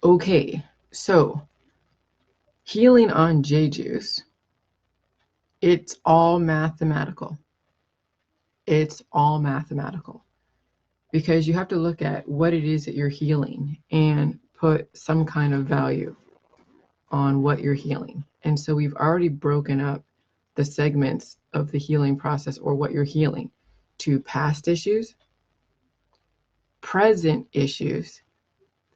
Okay, so healing on J-juice, it's all mathematical. It's all mathematical because you have to look at what it is that you're healing and put some kind of value on what you're healing. And so we've already broken up the segments of the healing process or what you're healing to past issues, present issues,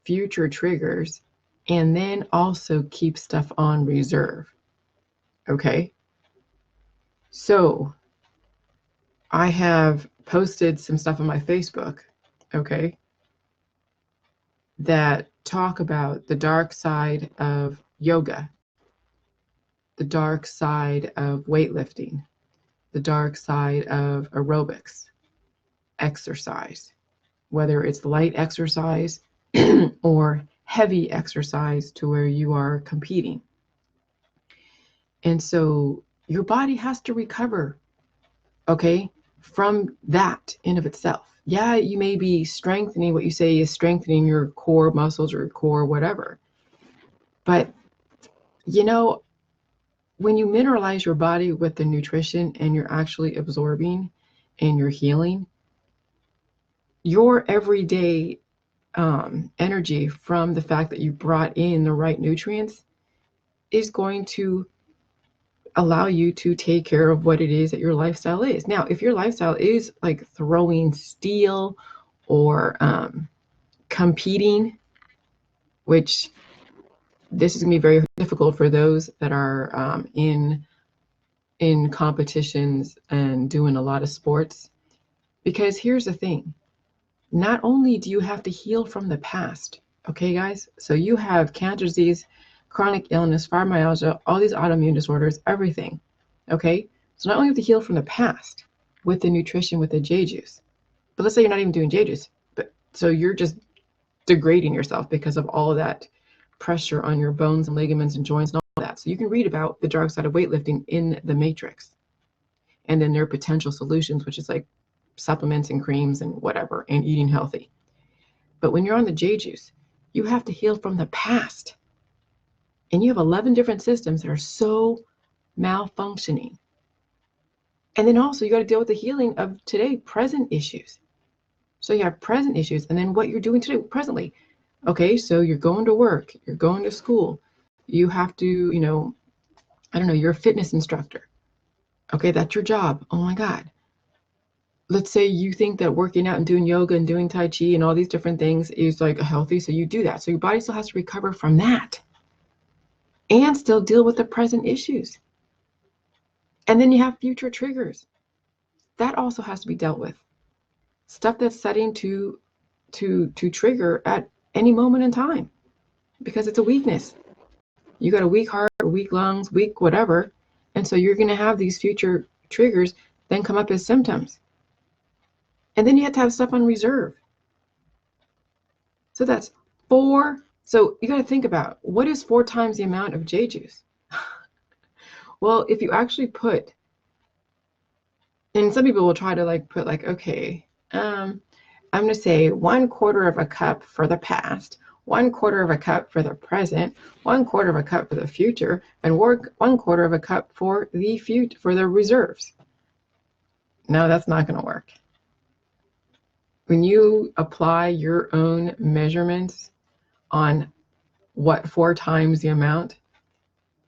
future triggers, and then also keep stuff on reserve. Okay. So I have posted some stuff on my Facebook, okay, that talk about the dark side of yoga, the dark side of weightlifting, the dark side of aerobics, exercise, whether it's light exercise or heavy exercise to where you are competing. And so your body has to recover, okay, from that in of itself. Yeah, you may be strengthening what you say is strengthening your core muscles or core whatever. But, you know, when you mineralize your body with the nutrition and you're actually absorbing and you're healing, your everyday energy from the fact that you brought in the right nutrients is going to allow you to take care of what it is that your lifestyle is. Now, if your lifestyle is like throwing steel or competing, which this is going to be very difficult for those that are in competitions and doing a lot of sports, because here's the thing. Not only do you have to heal from the past, okay, guys? So you have cancer disease, chronic illness, fibromyalgia, all these autoimmune disorders, everything, okay? So not only have to heal from the past with the nutrition, with the J-juice, but let's say you're not even doing J-juice, but so you're just degrading yourself because of all of that pressure on your bones and ligaments and joints and all that. So you can read about the dark side of weightlifting in the Matrix and then their potential solutions, which is like supplements and creams and whatever, and eating healthy. But when you're on the J-juice, you have to heal from the past. And you have 11 different systems that are so malfunctioning. And then also you got to deal with the healing of today, present issues. So you have present issues and then what you're doing today, presently. Okay, so you're going to work, you're going to school, you have to, you know, I don't know, you're a fitness instructor. Okay, that's your job. Oh my God. Let's say you think that working out and doing yoga and doing Tai Chi and all these different things is like healthy, so you do that. So your body still has to recover from that and still deal with the present issues. And then you have future triggers. That also has to be dealt with. Stuff that's setting to trigger at any moment in time because it's a weakness. You got a weak heart, weak lungs, weak whatever. And so you're going to have these future triggers then come up as symptoms. And then you have to have stuff on reserve. So that's 4. So you got to think about what is 4 times the amount of J-juice? Well, if you actually put, and some people will try to like put like, okay, I'm going to say 1/4 of a cup for the past, 1/4 of a cup for the present, 1/4 of a cup for the future, and 1/4 of a cup for the future, for the reserves. No, that's not going to work. When you apply your own measurements on what 4 times the amount,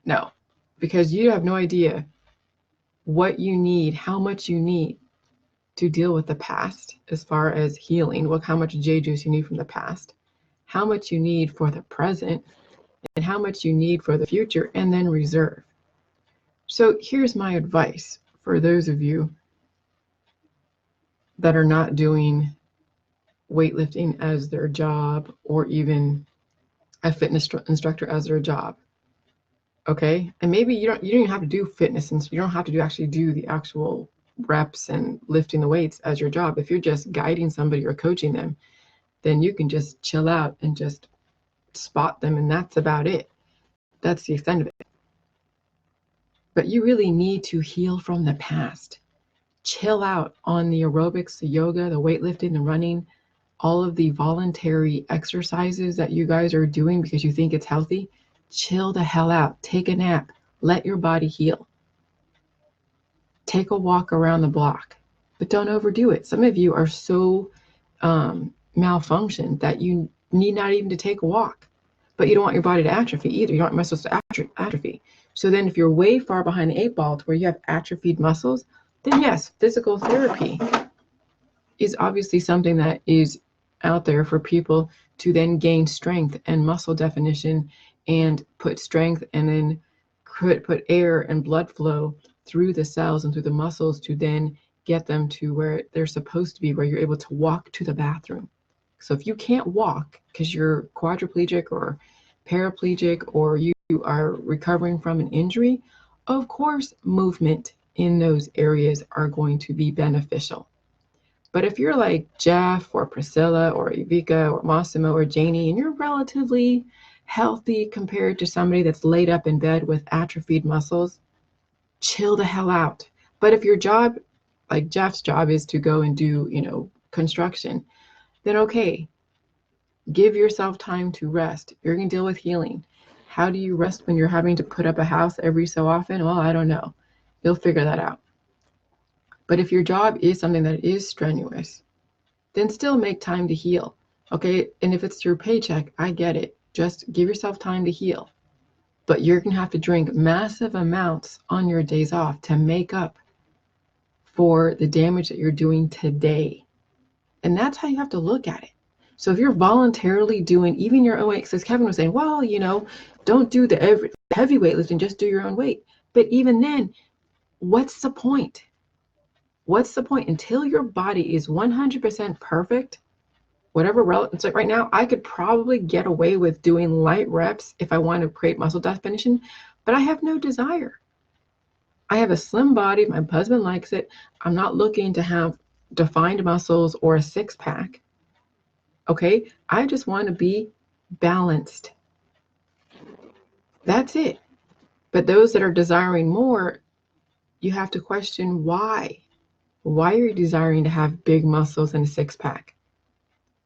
no, because you have no idea what you need, how much you need to deal with the past as far as healing, how much J-juice you need from the past, how much you need for the present, and how much you need for the future, and then reserve. So here's my advice for those of you that are not doing weightlifting as their job or even a fitness instructor as their job. Okay, and maybe you don't even have to do fitness, and you don't have to actually do the actual reps and lifting the weights as your job. If you're just guiding somebody or coaching them, then you can just chill out and just spot them, and that's about it. That's the extent of it. But you really need to heal from the past. Chill out on the aerobics, the yoga, the weightlifting, the running. all of the voluntary exercises that you guys are doing because you think it's healthy, chill the hell out. Take a nap. Let your body heal. Take a walk around the block, but don't overdo it. Some of you are so malfunctioned that you need not even to take a walk, but you don't want your body to atrophy either. You don't want muscles to atrophy. So then if you're way far behind the 8 ball to where you have atrophied muscles, then yes, physical therapy is obviously something that is out there for people to then gain strength and muscle definition and put strength and then put air and blood flow through the cells and through the muscles to then get them to where they're supposed to be, where you're able to walk to the bathroom. So if you can't walk because you're quadriplegic or paraplegic or you are recovering from an injury, of course movement in those areas are going to be beneficial. But if you're like Jeff or Priscilla or Evika or Massimo or Janie and you're relatively healthy compared to somebody that's laid up in bed with atrophied muscles, chill the hell out. But if your job, like Jeff's job, is to go and do, construction, then okay, give yourself time to rest. You're going to deal with healing. How do you rest when you're having to put up a house every so often? Well, I don't know. You'll figure that out. But if your job is something that is strenuous, then still make time to heal. Okay, and if it's your paycheck, I get it. Just give yourself time to heal. But you're going to have to drink massive amounts on your days off to make up for the damage that you're doing today. And that's how you have to look at it. So if you're voluntarily doing even your own weight, because Kevin was saying, well, don't do the heavy weightlifting, just do your own weight. But even then, what's the point? What's the point? Until your body is 100% perfect, whatever it's like right now, I could probably get away with doing light reps if I want to create muscle definition, but I have no desire. I have a slim body. My husband likes it. I'm not looking to have defined muscles or a six-pack. Okay, I just want to be balanced. That's it. But those that are desiring more, you have to question why. Why are you desiring to have big muscles and a six-pack?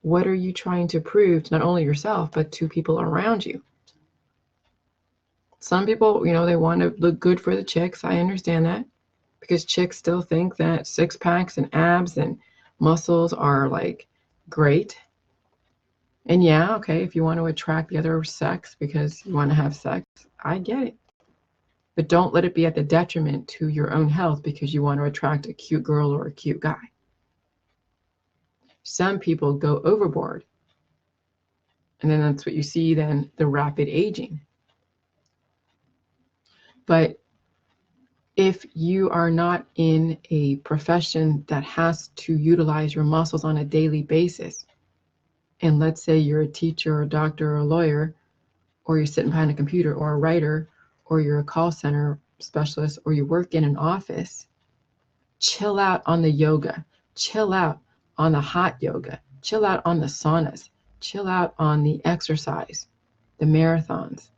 What are you trying to prove to not only yourself, but to people around you? Some people, they want to look good for the chicks. I understand that because chicks still think that six-packs and abs and muscles are like great. And yeah, okay, if you want to attract the other sex because you want to have sex, I get it. But don't let it be at the detriment to your own health because you want to attract a cute girl or a cute guy. Some people go overboard. And then that's what you see then, the rapid aging. But if you are not in a profession that has to utilize your muscles on a daily basis, and let's say you're a teacher or a doctor or a lawyer, or you're sitting behind a computer or a writer, or you're a call center specialist, or you work in an office, chill out on the yoga, chill out on the hot yoga, chill out on the saunas, chill out on the exercise, the marathons,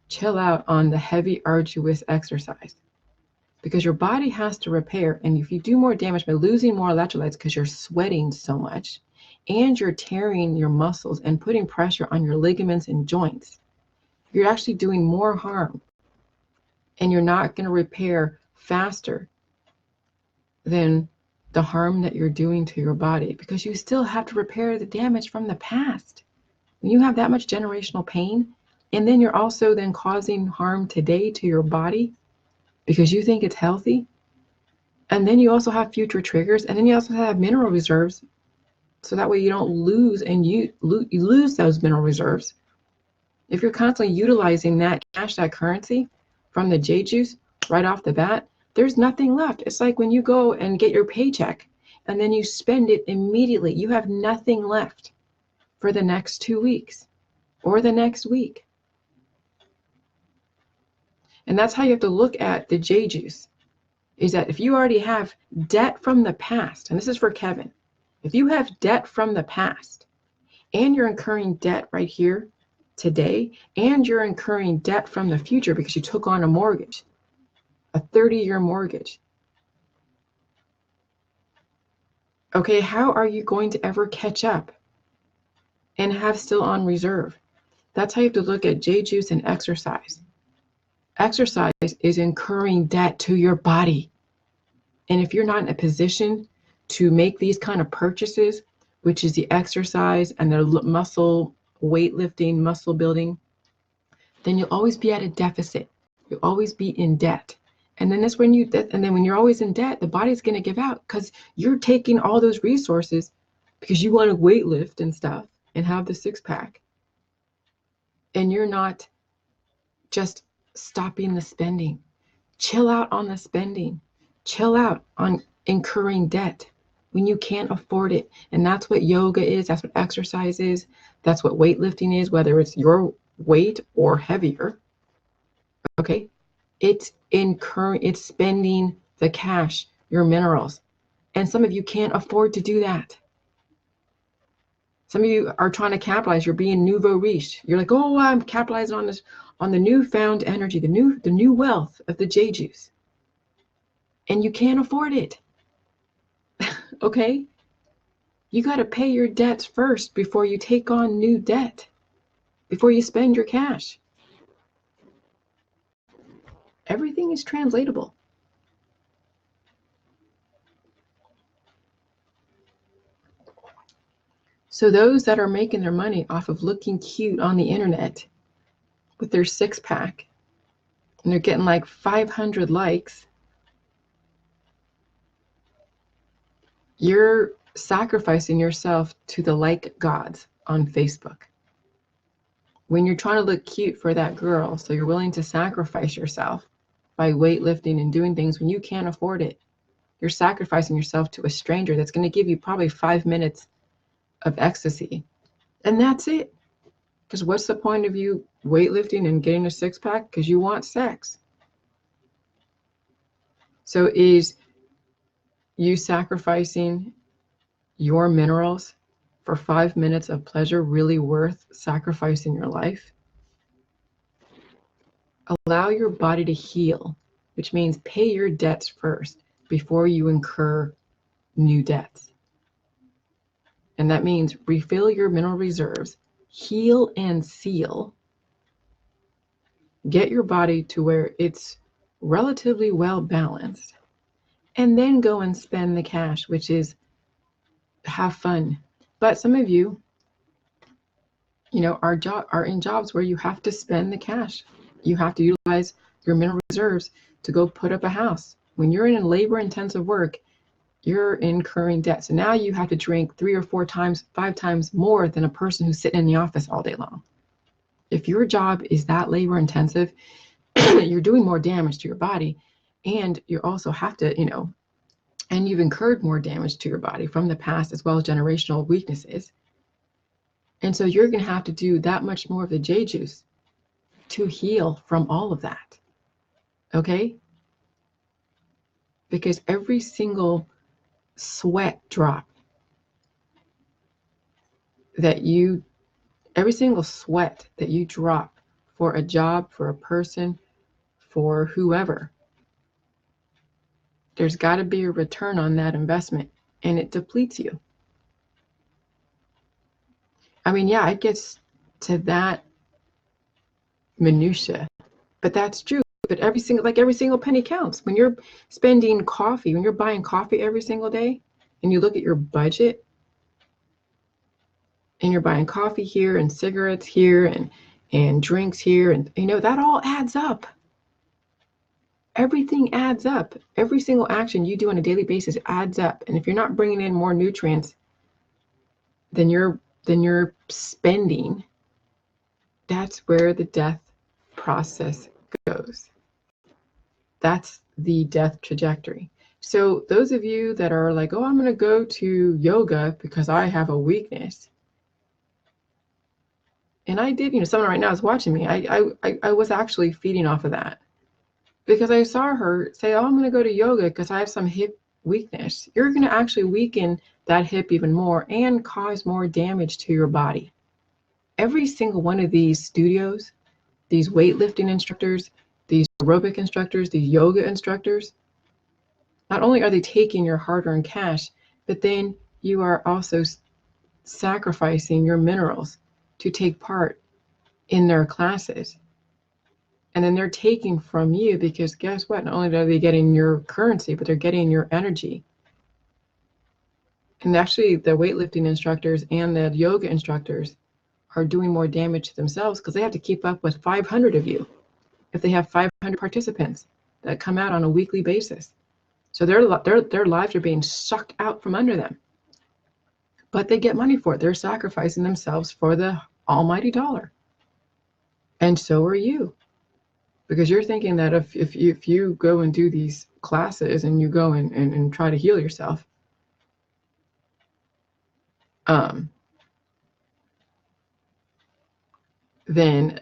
chill out on the heavy, arduous exercise. Because your body has to repair, and if you do more damage by losing more electrolytes because you're sweating so much, and you're tearing your muscles and putting pressure on your ligaments and joints, you're actually doing more harm. And you're not going to repair faster than the harm that you're doing to your body, because you still have to repair the damage from the past. When you have that much generational pain, and then you're also then causing harm today to your body because you think it's healthy, and then you also have future triggers, and then you also have mineral reserves, so that way you don't lose, and you lose those mineral reserves. If you're constantly utilizing that cash, that currency from the J juice right off the bat, there's nothing left. It's like when you go and get your paycheck and then you spend it immediately, you have nothing left for the next 2 weeks or the next week. And that's how you have to look at the J juice, is that if you already have debt from the past, and this is for Kevin, if you have debt from the past and you're incurring debt right here today, and you're incurring debt from the future because you took on a mortgage, a 30-year mortgage, okay, how are you going to ever catch up and have still on reserve. That's how you have to look at J-juice and exercise. Exercise is incurring debt to your body. And if you're not in a position to make these kind of purchases, which is the exercise and the muscle weightlifting, muscle building, then you'll always be at a deficit. You'll always be in debt. And then when you're always in debt, the body's going to give out because you're taking all those resources because you want to weightlift and stuff and have the six pack. And you're not just stopping the spending. Chill out on the spending. Chill out on incurring debt when you can't afford it. And that's what yoga is. That's what exercise is. That's what weightlifting is, whether it's your weight or heavier. Okay? It's spending the cash, your minerals. And some of you can't afford to do that. Some of you are trying to capitalize. You're being nouveau riche. You're like, oh, I'm capitalizing on this, on the newfound energy, the new wealth of the J juice. And you can't afford it. Okay? You got to pay your debts first before you take on new debt, before you spend your cash. Everything is translatable. So those that are making their money off of looking cute on the internet with their six pack, and they're getting like 500 likes, you're sacrificing yourself to the like gods on Facebook. When you're trying to look cute for that girl, so you're willing to sacrifice yourself by weightlifting and doing things when you can't afford it, you're sacrificing yourself to a stranger that's going to give you probably 5 minutes of ecstasy. And that's it. Because what's the point of you weightlifting and getting a six pack? Because you want sex. So is you sacrificing your minerals for 5 minutes of pleasure really worth sacrificing your life? Allow your body to heal, which means pay your debts first before you incur new debts. And that means refill your mineral reserves, heal and seal, get your body to where it's relatively well balanced, and then go and spend the cash, which is have fun. But some of you, are in jobs where you have to spend the cash. You have to utilize your mineral reserves to go put up a house. When you're in labor-intensive work, you're incurring debt. So now you have to drink 3 or 4 times, 5 times more than a person who's sitting in the office all day long. If your job is that labor-intensive, you're doing more damage to your body, and you also have to, and you've incurred more damage to your body from the past as well as generational weaknesses. And so you're going to have to do that much more of the J juice to heal from all of that. Okay? Because every single sweat drop every single sweat that you drop for a job, for a person, for whoever, there's got to be a return on that investment, and it depletes you. I mean, yeah, it gets to that minutia, but that's true. But every single penny counts. When you're spending coffee, when you're buying coffee every single day, and you look at your budget, and you're buying coffee here and cigarettes here and drinks here, and that all adds up. Everything adds up. Every single action you do on a daily basis adds up. And if you're not bringing in more nutrients than you're spending, that's where the death process goes. That's the death trajectory. So those of you that are like, oh, I'm going to go to yoga because I have a weakness. And I did, someone right now is watching me. I was actually feeding off of that because I saw her say, oh, I'm going to go to yoga because I have some hip weakness. You're going to actually weaken that hip even more and cause more damage to your body. Every single one of these studios, these weightlifting instructors, these aerobic instructors, these yoga instructors, not only are they taking your hard-earned cash, but then you are also sacrificing your minerals to take part in their classes. And then they're taking from you because guess what? Not only are they getting your currency, but they're getting your energy. And actually, the weightlifting instructors and the yoga instructors are doing more damage to themselves because they have to keep up with 500 of you if they have 500 participants that come out on a weekly basis. So their lives are being sucked out from under them. But they get money for it. They're sacrificing themselves for the almighty dollar. And so are you. Because you're thinking that if you go and do these classes and you go and try to heal yourself, then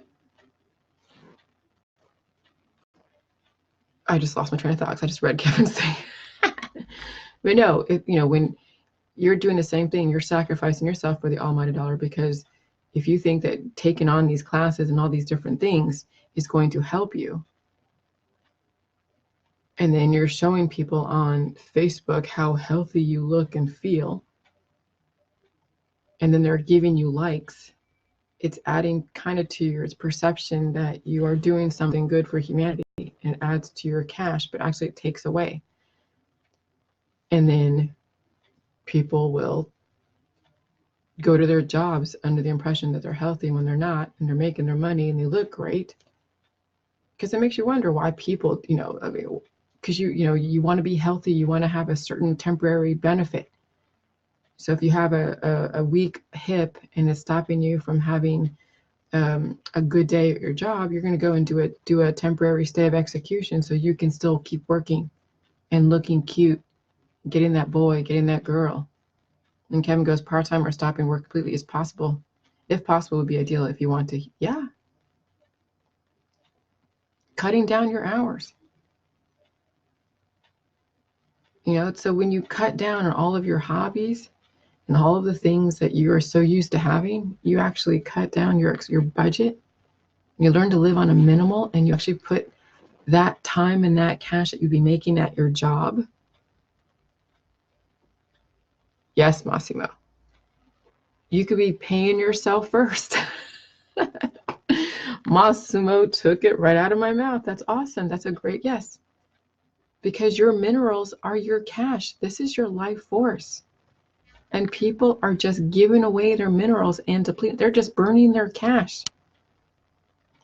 I just lost my train of thought because I just read Kevin's thing. But no, when you're doing the same thing, you're sacrificing yourself for the almighty dollar, because if you think that taking on these classes and all these different things is going to help you, and then you're showing people on Facebook how healthy you look and feel, and then they're giving you likes, it's adding kind of to your perception that you are doing something good for humanity, and it adds to your cash, but actually it takes away. And then people will go to their jobs under the impression that they're healthy when they're not, and they're making their money and they look great. Because it makes you wonder why people, because you want to be healthy, you want to have a certain temporary benefit. So if you have a weak hip and it's stopping you from having a good day at your job, you're going to go and do a temporary stay of execution so you can still keep working and looking cute, getting that boy, getting that girl. And Kevin goes, part-time or stopping work completely is possible. If possible, would be ideal if you want to. Yeah. Cutting down your hours. So when you cut down on all of your hobbies and all of the things that you are so used to having, you actually cut down your budget. You learn to live on a minimal, and you actually put that time and that cash that you'd be making at your job. Yes, Massimo. You could be paying yourself first. Massimo took it right out of my mouth. That's awesome. That's a great yes. Because your minerals are your cash. This is your life force. And people are just giving away their minerals and depleting. They're just burning their cash.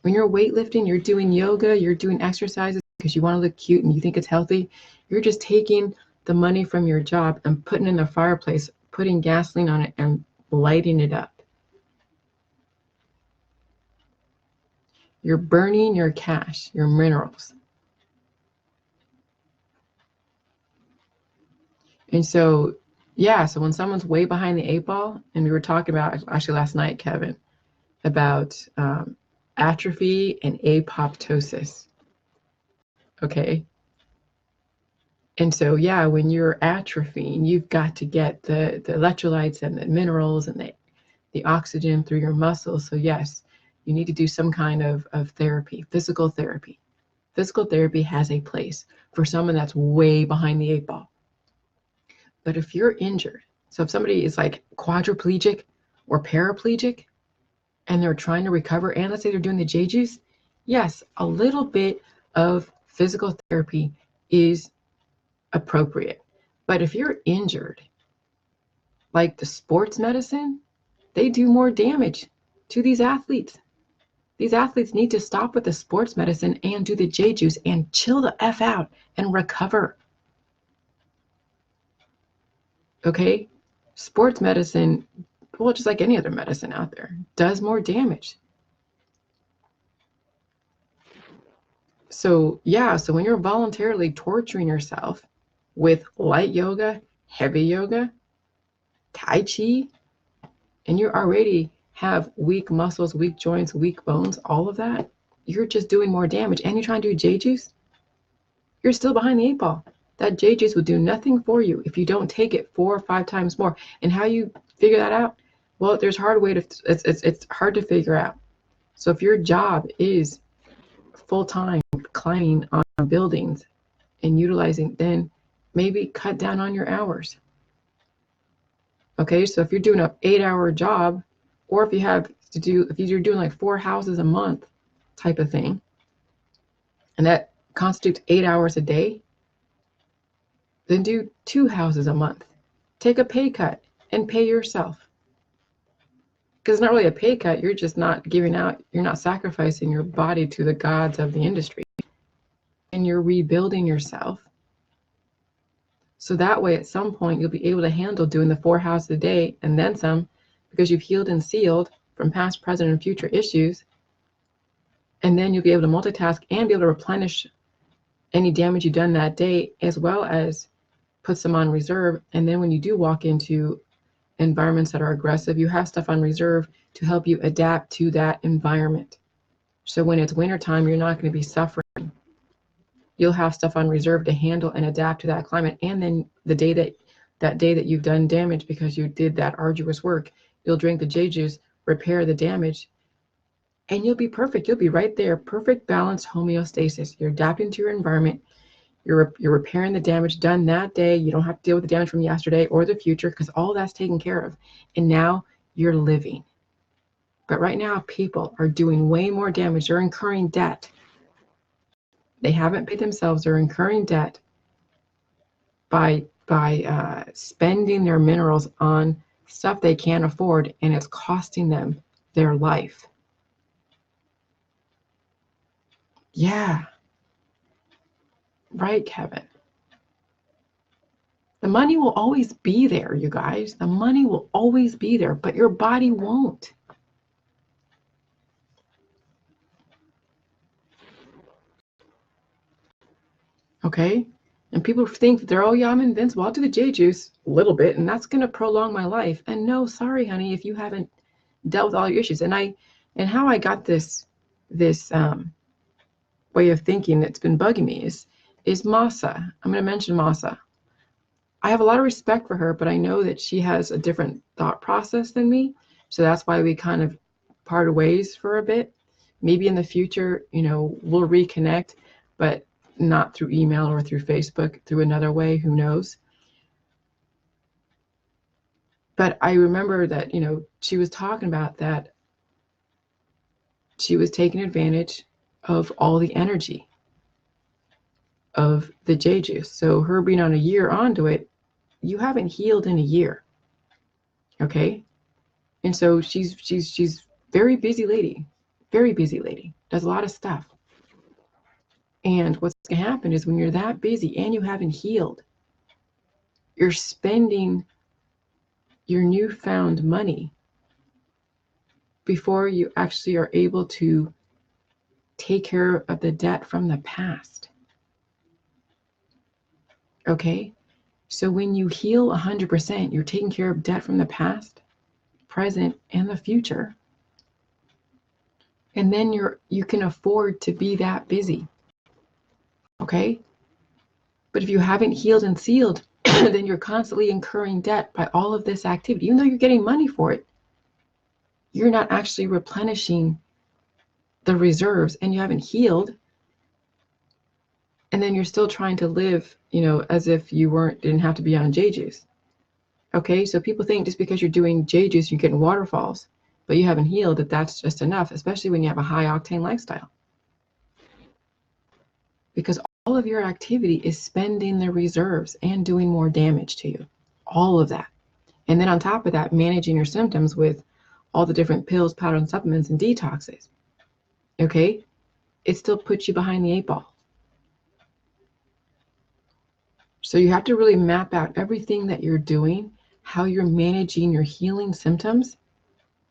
When you're weightlifting, you're doing yoga, you're doing exercises because you want to look cute and you think it's healthy. You're just taking the money from your job and putting it in the fireplace, putting gasoline on it and lighting it up. You're burning your cash, your minerals. And so, so when someone's way behind the eight ball, and we were talking about, actually last night, Kevin, about atrophy and apoptosis. Okay. And so, when you're atrophying, you've got to get the electrolytes and the minerals and the oxygen through your muscles. So yes, you need to do some kind of therapy, physical therapy. Physical therapy has a place for someone that's way behind the eight ball. But if you're injured, so if somebody is like quadriplegic or paraplegic and they're trying to recover, and let's say they're doing the J-juice, yes, a little bit of physical therapy is appropriate. But if you're injured, like the sports medicine, they do more damage to these athletes. These athletes need to stop with the sports medicine and do the J-juice and chill the F out and recover. Okay? Sports medicine, well, just like any other medicine out there, does more damage. So, so when you're voluntarily torturing yourself with light yoga, heavy yoga, Tai Chi, and you already have weak muscles, weak joints, weak bones, all of that, you're just doing more damage. And you're trying to do J-juice, you're still behind the eight ball. That J-juice will do nothing for you if you don't take it 4 or 5 times more. And how you figure that out? Well, there's it's hard to figure out. So if your job is full-time climbing on buildings and utilizing, then maybe cut down on your hours. Okay, so if you're doing an 8-hour job, or if you're doing like 4 houses a month type of thing, and that constitutes 8 hours a day, then do 2 houses a month. Take a pay cut and pay yourself. Because it's not really a pay cut, you're just not giving out, you're not sacrificing your body to the gods of the industry. And you're rebuilding yourself. So that way, at some point, you'll be able to handle doing the 4 houses a day and then some, because you've healed and sealed from past, present, and future issues. And then you'll be able to multitask and be able to replenish any damage you've done that day, as well as put some on reserve. And then when you do walk into environments that are aggressive, you have stuff on reserve to help you adapt to that environment. So when it's wintertime, you're not going to be suffering. You'll have stuff on reserve to handle and adapt to that climate. And then the day that day that you've done damage because you did that arduous work, you'll drink the J juice, repair the damage, and you'll be perfect. You'll be right there, perfect balanced homeostasis. You're adapting to your environment. You're repairing the damage done that day. You don't have to deal with the damage from yesterday or the future, because all that's taken care of. And now you're living. But right now, people are doing way more damage. They're incurring debt. They haven't paid themselves. They're incurring debt by spending their minerals on stuff they can't afford, and it's costing them their life. Yeah. Right, Kevin. The money will always be there, you guys. The money will always be there, but your body won't. Okay? And people think that they're, oh yeah, I'm invincible. I'll do the J juice a little bit, and that's going to prolong my life. And no, sorry, honey, if you haven't dealt with all your issues. And how I got this way of thinking that's been bugging me is Masa. I'm going to mention Masa. I have a lot of respect for her, but I know that she has a different thought process than me. So that's why we kind of parted ways for a bit. Maybe in the future, we'll reconnect, but not through email or through Facebook, through another way, who knows. But I remember that, she was talking about that she was taking advantage of all the energy of the J juice. So her being on a year onto it, you haven't healed in a year. Okay? And so she's very busy lady, does a lot of stuff. And what's going to happen is when you're that busy and you haven't healed, you're spending your newfound money before you actually are able to take care of the debt from the past. Okay? So when you heal 100%, you're taking care of debt from the past, present, and the future. And then you can afford to be that busy. Okay? But if you haven't healed and sealed, then you're constantly incurring debt by all of this activity. Even though you're getting money for it, you're not actually replenishing the reserves, and you haven't healed. And then you're still trying to live, as if you didn't have to be on J juice. Okay, so people think just because you're doing J juice, you're getting waterfalls, but you haven't healed, that's just enough, especially when you have a high octane lifestyle. Because all of your activity is spending the reserves and doing more damage to you. All of that. And then on top of that, managing your symptoms with all the different pills, powder, and supplements and detoxes. Okay? It still puts you behind the 8 ball. So you have to really map out everything that you're doing, how you're managing your healing symptoms,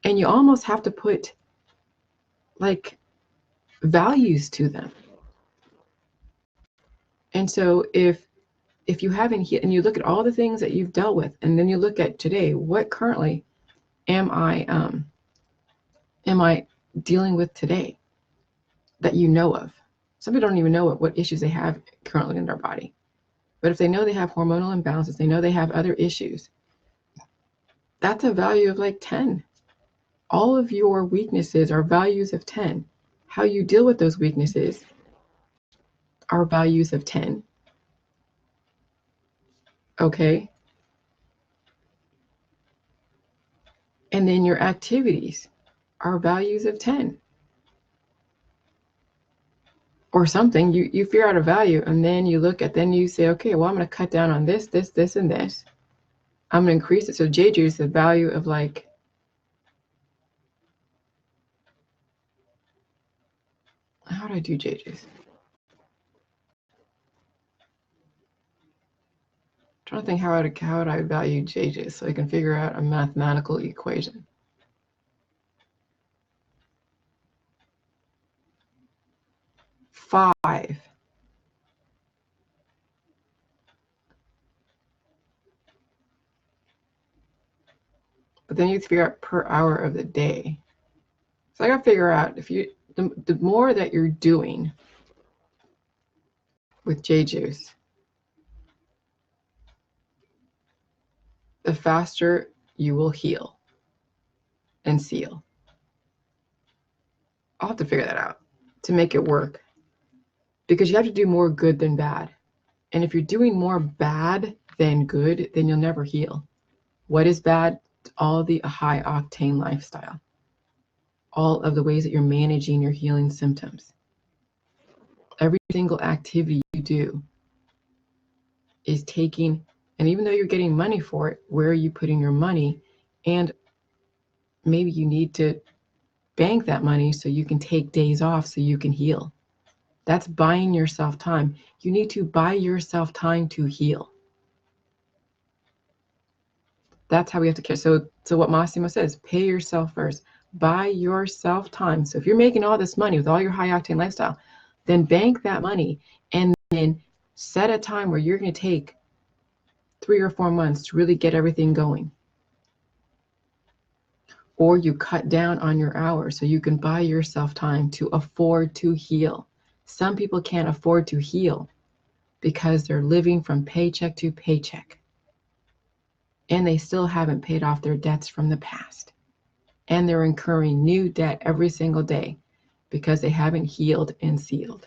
and you almost have to put like values to them. And so if you haven't healed, and you look at all the things that you've dealt with, and then you look at today, what currently am I dealing with today that you know of? Some people don't even know what issues they have currently in their body. But if they know they have hormonal imbalances, they know they have other issues, that's a value of like 10. All of your weaknesses are values of 10. How you deal with those weaknesses are values of 10. Okay? And then your activities are values of 10 or something. You figure out a value, and then you look at, then you say, okay, well, I'm going to cut down on this, this, this, and this. I'm going to increase it. So J juice, the value of like, how do I do J juice? I'm trying to think how would I value J juice so I can figure out a mathematical equation. Five. But then you figure out per hour of the day. So I got to figure out if you, the more that you're doing with J juice, the faster you will heal and seal. I'll have to figure that out to make it work, because you have to do more good than bad. And if you're doing more bad than good, then you'll never heal. What is bad? All the high octane lifestyle, all of the ways that you're managing your healing symptoms. Every single activity you do is taking, and even though you're getting money for it, where are you putting your money? And maybe you need to bank that money so you can take days off so you can heal. That's buying yourself time. You need to buy yourself time to heal. That's how we have to care. So what Massimo says, pay yourself first. Buy yourself time. So if you're making all this money with all your high octane lifestyle, then bank that money and then set a time where you're going to take 3 or 4 months to really get everything going. Or you cut down on your hours so you can buy yourself time to afford to heal. Some people can't afford to heal because they're living from paycheck to paycheck. And they still haven't paid off their debts from the past. And they're incurring new debt every single day because they haven't healed and sealed.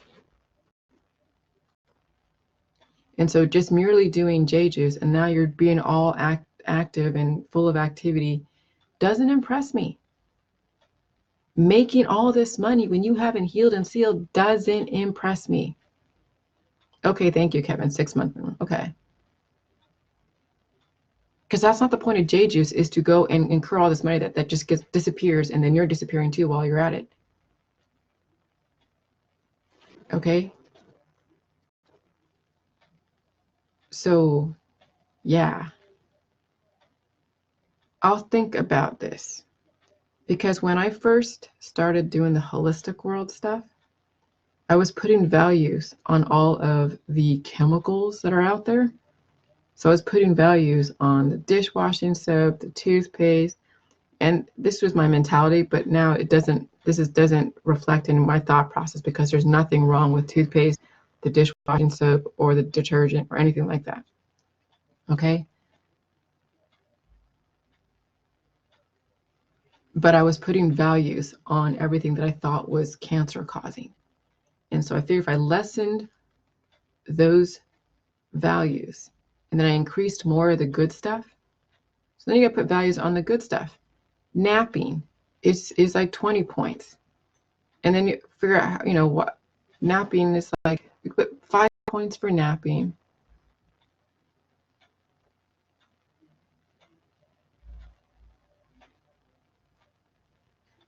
And so just merely doing J juice and now you're being all active and full of activity doesn't impress me. Making all this money when you haven't healed and sealed doesn't impress me. Okay, thank you, Kevin. 6 months. Okay. Because that's not the point of J juice, is to go and incur all this money that just disappears, and then you're disappearing too while you're at it. Okay. So, yeah. I'll think about this, because when I first started doing the holistic world stuff, I was putting values on all of the chemicals that are out there. So I was putting values on the dishwashing soap, the toothpaste, and this was my mentality, but now it doesn't, doesn't reflect in my thought process, because there's nothing wrong with toothpaste, the dishwashing soap, or the detergent, or anything like that. Okay? But I was putting values on everything that I thought was cancer causing. And so I figured if I lessened those values and then I increased more of the good stuff, so then you gotta put values on the good stuff. Napping is like 20 points. And then you figure out, what napping is like. You put 5 points for napping.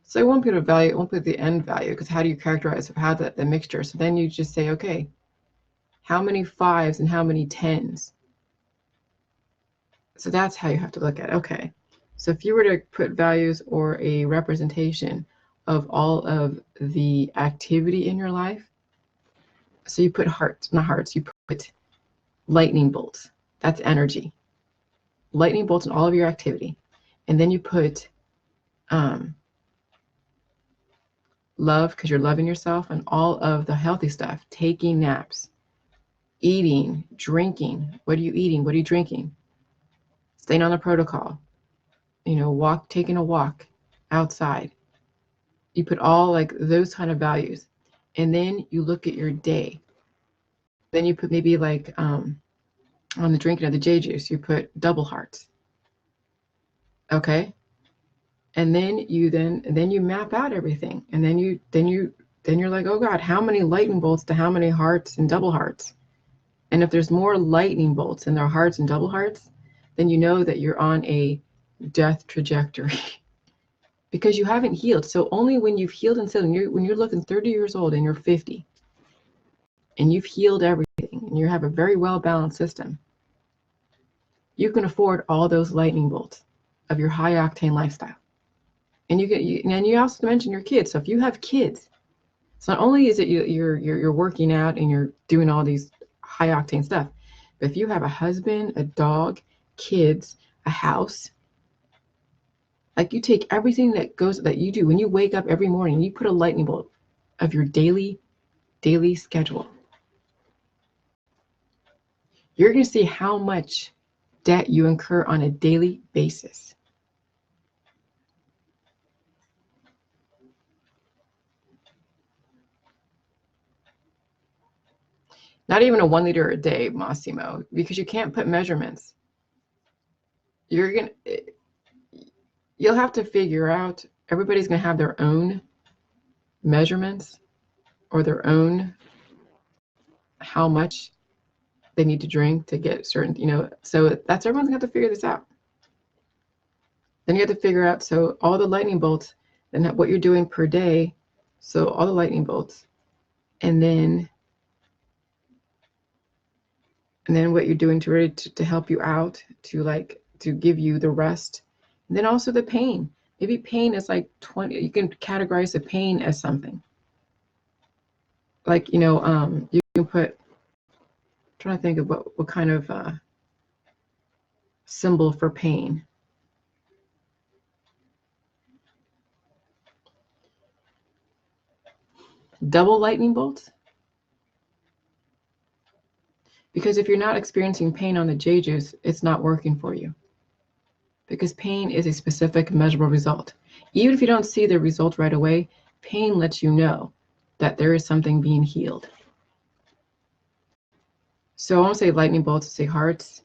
So I won't put a value, I won't put the end value, because how do you characterize how the mixture? So then you just say, okay, how many 5s and how many 10s? So that's how you have to look at it. Okay. So if you were to put values or a representation of all of the activity in your life, so you put hearts, not hearts, you put lightning bolts. That's energy. Lightning bolts in all of your activity. And then you put love, because you're loving yourself, and all of the healthy stuff, taking naps, eating, drinking. What are you eating? What are you drinking? Staying on the protocol. Taking a walk outside. You put all like those kind of values. And then you look at your day. Then you put maybe like on the drinking of the J juice, you put double hearts. Okay. And then you map out everything. And then you're like, oh God, how many lightning bolts to how many hearts and double hearts? And if there's more lightning bolts than there are hearts and double hearts, then you know that you're on a death trajectory because you haven't healed. So only when you've healed and healed, when you're looking 30 years old and you're 50 and you've healed everything and you have a very well-balanced system, you can afford all those lightning bolts of your high octane lifestyle. And you also mentioned your kids. So if you have kids, so not only is it you're working out and you're doing all these high octane stuff, but if you have a husband, a dog, kids, a house, like you take everything that you do when you wake up every morning, you put a lightning bolt of your daily schedule. You're going to see how much debt you incur on a daily basis. Not even a 1 liter a day, Massimo, because you can't put measurements. You'll have to figure out, everybody's going to have their own measurements or their own how much they need to drink to get certain, so that's, everyone's going to have to figure this out. Then you have to figure out, so all the lightning bolts and what you're doing per day, so all the lightning bolts, and then what you're doing to help you out, to give you the rest. And then also the pain. Maybe pain is like 20, you can categorize the pain as something. Like, you can put, I'm trying to think of what kind of symbol for pain. Double lightning bolts. Because if you're not experiencing pain on the J juice, it's not working for you. Because pain is a specific measurable result. Even if you don't see the result right away, pain lets you know that there is something being healed. So I won't say lightning bolts, say hearts,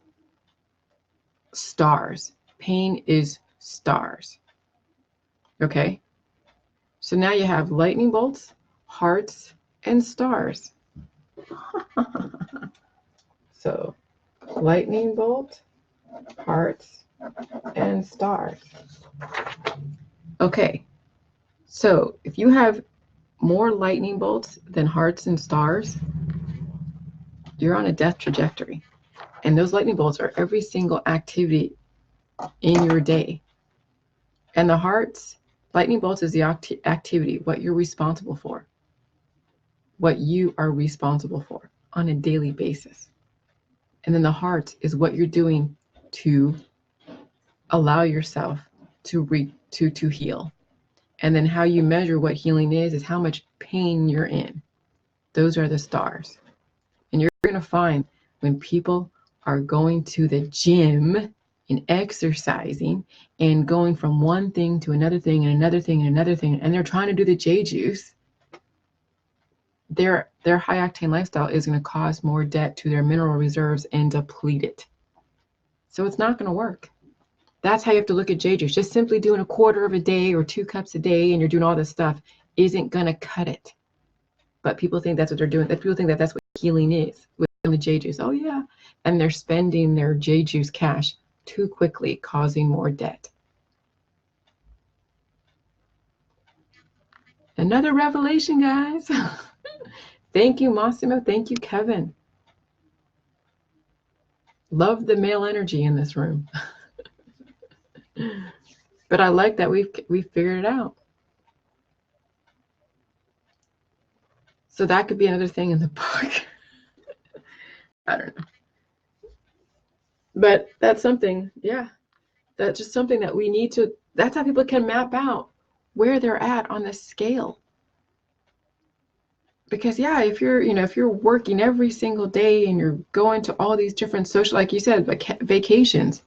stars. Pain is stars. Okay? So now you have lightning bolts, hearts, and stars. So lightning bolt, hearts, and stars. Okay, so if you have more lightning bolts than hearts and stars, you're on a death trajectory. And those lightning bolts are every single activity in your day. And the hearts, lightning bolts is the activity, what you're responsible for. What you are responsible for on a daily basis. And then the heart is what you're doing to allow yourself to heal. And then how you measure what healing is how much pain you're in. Those are the stars. And you're going to find when people are going to the gym and exercising and going from one thing to another thing and another thing and another thing, and they're trying to do the J juice, their high octane lifestyle is going to cause more debt to their mineral reserves and deplete it. So it's not going to work. That's how you have to look at J juice. Just simply doing a quarter of a day or 2 cups a day and you're doing all this stuff isn't going to cut it. But people think that's what they're doing. People think that that's what healing is with the J juice. Oh yeah. And they're spending their J juice cash too quickly, causing more debt. Another revelation, guys. Thank you, Massimo. Thank you, Kevin. Love the male energy in this room. But I like that we've figured it out. So that could be another thing in the book. I don't know. But that's something, yeah. That's just something that we need to, that's how people can map out where they're at on the scale. Because yeah, if you're working every single day and you're going to all these different social, like you said, vacations,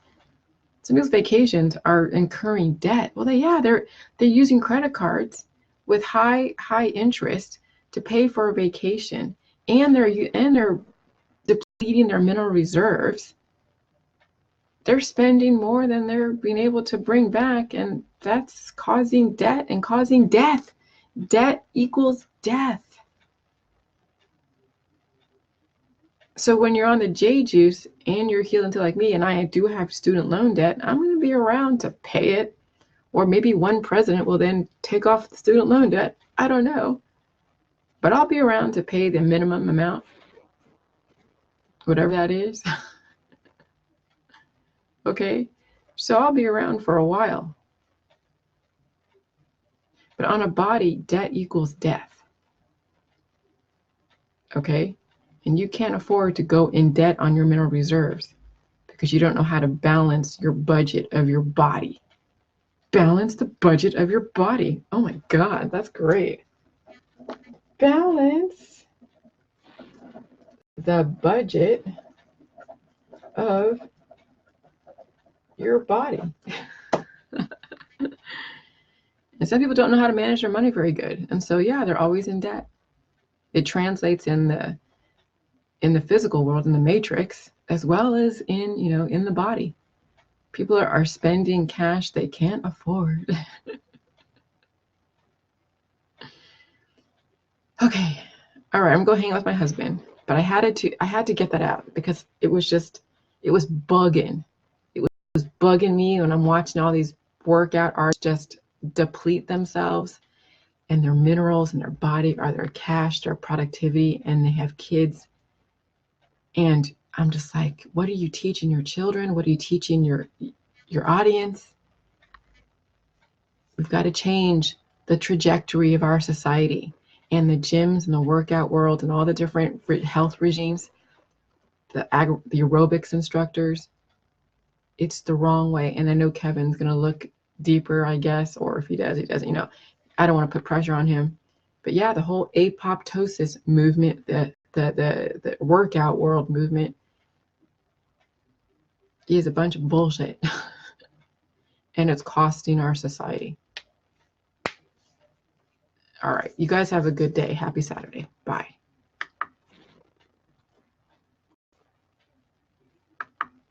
some people's vacations are incurring debt. Well, they're using credit cards with high interest to pay for a vacation, and they're depleting their mineral reserves they're spending more than they're being able to bring back, and that's causing debt and causing death. Debt equals death. So when you're on the J juice and you're healing to like me, and I do have student loan debt, I'm going to be around to pay it. Or maybe one president will then take off the student loan debt. I don't know. But I'll be around to pay the minimum amount, whatever that is. Okay? So I'll be around for a while. But on a body, debt equals death. Okay? And you can't afford to go in debt on your mineral reserves because you don't know how to balance your budget of your body. Balance the budget of your body. Oh my God, that's great. Balance the budget of your body. And some people don't know how to manage their money very good. And so, yeah, they're always in debt. It translates in the physical world, in the matrix, as well as in, in the body. People are spending cash they can't afford. Okay. All right, I'm going to hang out with my husband. But I had to get that out because it was bugging. It was bugging me when I'm watching all these workout artists just deplete themselves and their minerals in their body, or their cash, their productivity, and they have kids. And I'm just like, what are you teaching your children? What are you teaching your audience? We've got to change the trajectory of our society, and the gyms and the workout world and all the different health regimes, the aerobics instructors. It's the wrong way. And I know Kevin's going to look deeper, I guess, or if he does, he doesn't, I don't want to put pressure on him. But yeah, the whole apoptosis movement, the workout world movement is a bunch of bullshit. And it's costing our society. All right, you guys have a good day. Happy Saturday.